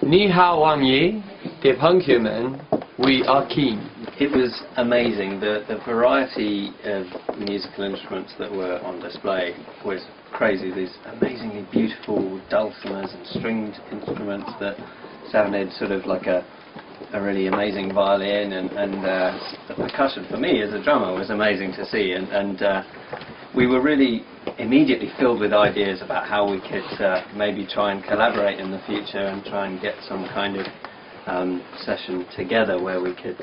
Ni hao Wang Yi, dear Puncturemen, we are keen. It was amazing. The variety of musical instruments that were on display was crazy. These amazingly beautiful dulcimers and stringed instruments that sounded sort of like a really amazing violin, and the percussion for me as a drummer was amazing to see, and we were really immediately filled with ideas about how we could maybe try and collaborate in the future and try and get some kind of session together where we could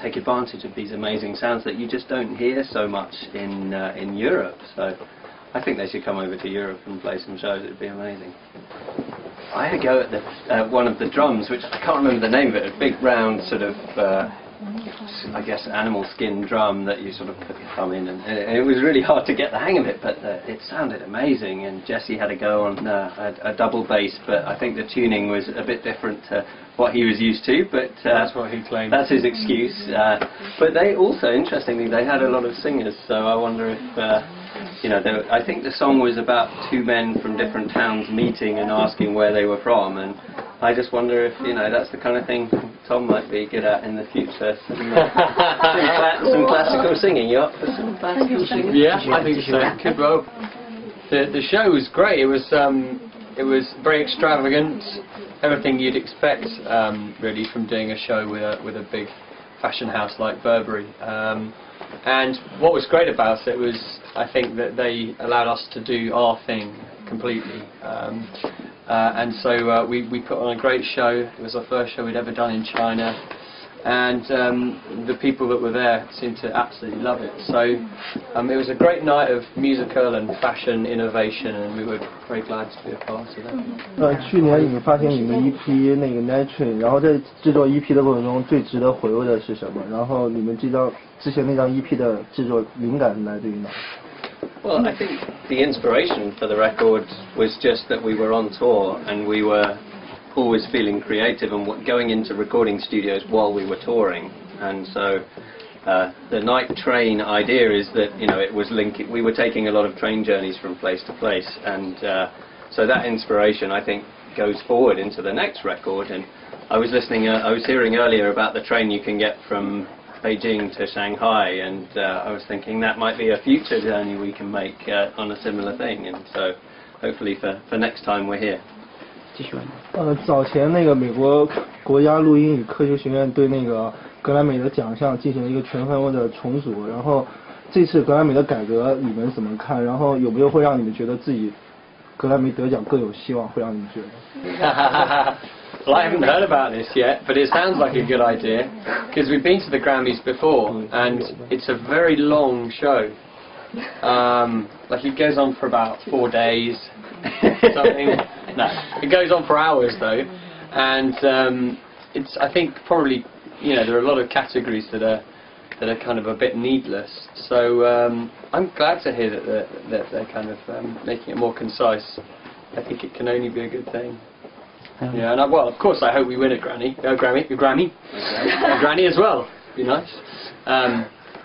take advantage of these amazing sounds that you just don't hear so much in Europe. So I think they should come over to Europe and play some shows. It would be amazing. I had a go at one of the drums, which I can't remember the name of it, a big round sort of I guess animal skin drum that you sort of put your thumb in, and it was really hard to get the hang of it, but it sounded amazing. And Jesse had a go on a double bass, but I think the tuning was a bit different to what he was used to, but that's what he claimed. That's his excuse. But they also, interestingly, they had a lot of singers, so I wonder if I think the song was about two men from different towns meeting and asking where they were from, and I just wonder if that's the kind of thing Tom might be good at in the future. Some classical singing. You up for some classical singing? Yeah, I think so. Could well. The show was great. It was very extravagant. Everything you'd expect, really, from doing a show with a big fashion house like Burberry. And what was great about it was, I think, that they allowed us to do our thing completely. And so we put on a great show. It was our first show we'd ever done in China, and the people that were there seemed to absolutely love it. So it was a great night of musical and fashion innovation, and we were very glad to be a part of that. 去年你们发行你们一批那个 Night， 然后在制作 EP 的过程中最值得回味的是什么？然后你们之前那张 EP 的制作灵感来自于哪？ Well, I think the inspiration for the record was just that we were on tour and we were always feeling creative and going into recording studios while we were touring. And so the night train idea is that it was linking. We were taking a lot of train journeys from place to place, and so that inspiration, I think, goes forward into the next record. And I was hearing earlier about the train you can get from Beijing to Shanghai, and I was thinking that might be a future journey we can make on a similar thing, and so hopefully for next time we're here. 早前那个美国国家录音与科学学院对那个格莱美的奖项进行了一个全方位的重组，然后这次格莱美的改革你们怎么看？然后有没有会让你们觉得自己格莱美得奖更有希望？会让你们觉得？ Well, I haven't heard about this yet, but it sounds like a good idea, because we've been to the Grammys before, and it's a very long show. Like it goes on for about 4 days, something. No, it goes on for hours though, and it's, I think, probably, there are a lot of categories that are kind of a bit needless. So I'm glad to hear that they're kind of making it more concise. I think it can only be a good thing. Yeah, and well, of course, I hope we win a Grammy as well. Be nice.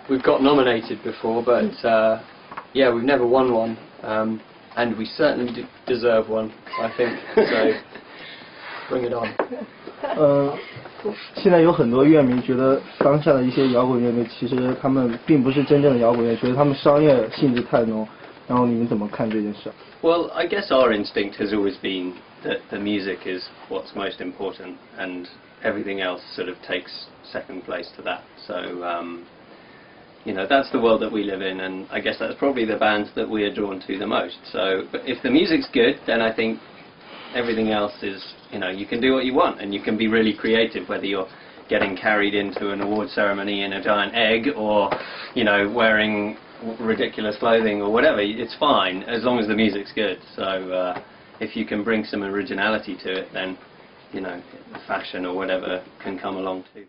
We've got nominated before, but yeah, we've never won one, and we certainly deserve one, I think. So bring it on. 现在有很多乐迷觉得当下的一些摇滚乐队其实他们并不是真正的摇滚乐，觉得他们商业性质太浓。然后你们怎么看这件事？ Well, I guess our instinct has always been that the music is what's most important, and everything else sort of takes second place to that. So, that's the world that we live in, and I guess that's probably the bands that we are drawn to the most. So, but if the music's good, then I think everything else is, you can do what you want, and you can be really creative, whether you're getting carried into an award ceremony in a giant egg, or, wearing ridiculous clothing or whatever. It's fine as long as the music's good. So if you can bring some originality to it, then fashion or whatever can come along too.